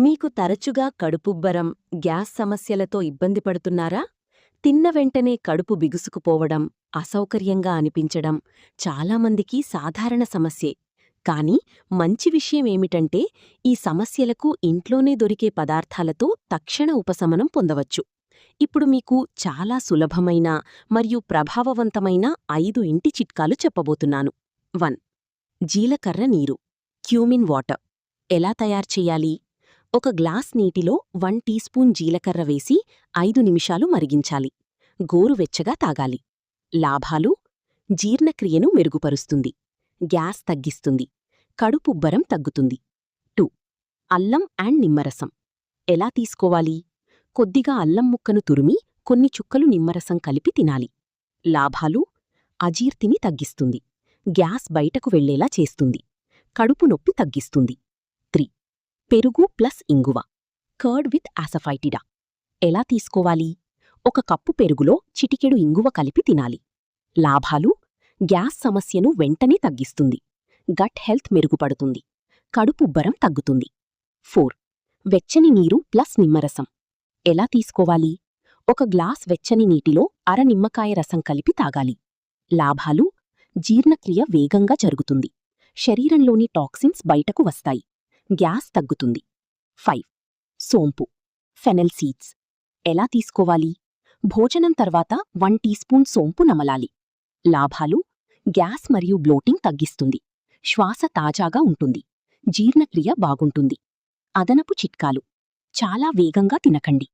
మీకు తరచుగా కడుపుబ్బరం, గ్యాస్ సమస్యలతో ఇబ్బంది పడుతున్నారా? తిన్న వెంటనే కడుపు బిగుసుకుపోవడం, అసౌకర్యంగా అనిపించడం చాలామందికి సాధారణ సమస్యే. కానీ మంచి విషయమేమిటంటే ఈ సమస్యలకు ఇంట్లోనే దొరికే పదార్థాలతో తక్షణ ఉపశమనం పొందవచ్చు. ఇప్పుడు మీకు చాలా సులభమైన మరియు ప్రభావవంతమైన 5 ఇంటి చిట్కాలు చెప్పబోతున్నాను. 1. జీలకర్ర నీరు, క్యూమిన్ వాటర్. ఎలా తయారు చెయ్యాలి? ఒక గ్లాస్ నీటిలో 1 టీ స్పూన్ జీలకర్ర వేసి 5 నిమిషాలు మరిగించాలి. గోరువెచ్చగా తాగాలి. లాభాలు: జీర్ణక్రియను మెరుగుపరుస్తుంది, గ్యాస్ తగ్గిస్తుంది, కడుపుబ్బరం తగ్గుతుంది. 2. అల్లం అండ్ నిమ్మరసం. ఎలా తీసుకోవాలి? కొద్దిగా అల్లం ముక్కను తురిమి కొన్ని చుక్కలు నిమ్మరసం కలిపి తినాలి. లాభాలు: అజీర్తిని తగ్గిస్తుంది, గ్యాస్ బయటకు వెళ్లేలా చేస్తుంది, కడుపు నొప్పి తగ్గిస్తుంది. 3. పెరుగు ప్లస్ ఇంగువ, కర్డ్ విత్ ఆసఫైటిడా. ఎలా తీసుకోవాలి? ఒక కప్పు పెరుగులో చిటికెడు ఇంగువ కలిపి తినాలి. లాభాలు: గ్యాస్ సమస్యను వెంటనే తగ్గిస్తుంది, గట్ హెల్త్ మెరుగుపడుతుంది, కడుపుబ్బరం తగ్గుతుంది. 4. వెచ్చని నీరు ప్లస్ నిమ్మరసం. ఎలా తీసుకోవాలి? ఒక గ్లాస్ వెచ్చని నీటిలో అర నిమ్మకాయ రసం కలిపి తాగాలి. లాభాలు: జీర్ణక్రియ వేగంగా జరుగుతుంది, శరీరంలోని టాక్సిన్స్ బయటకు వస్తాయి, గ్యాస్ తగ్గుతుంది. 5. సోంపు, ఫెనెల్ సీడ్స్. ఎలా తీసుకోవాలి? భోజనం తర్వాత 1 టీ స్పూన్ సోంపు నమలాలి. లాభాలు: గ్యాస్ మరియు బ్లోటింగ్ తగ్గిస్తుంది, శ్వాస తాజాగా ఉంటుంది, జీర్ణక్రియ బాగుంటుంది. అదనపు చిట్కాలు: చాలా వేగంగా తినకండి,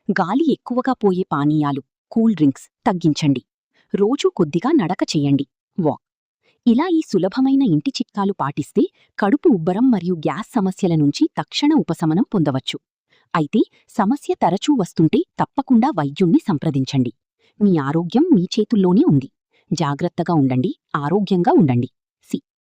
గాలి ఎక్కువగా పోయే పానీయాలు, కూల్ డ్రింక్స్ తగ్గించండి, రోజూ కొద్దిగా నడక చెయ్యండి, వాక్. ఇలా ఈ సులభమైన ఇంటి చిట్కాలు పాటిస్తే కడుపు ఉబ్బరం మరియు గ్యాస్ సమస్యల నుంచి తక్షణ ఉపశమనం పొందవచ్చు. అయితే సమస్య తరచూ వస్తుంటే తప్పకుండా వైద్యుణ్ణి సంప్రదించండి. మీ ఆరోగ్యం మీ చేతుల్లోనే ఉంది. జాగ్రత్తగా ఉండండి, ఆరోగ్యంగా ఉండండి.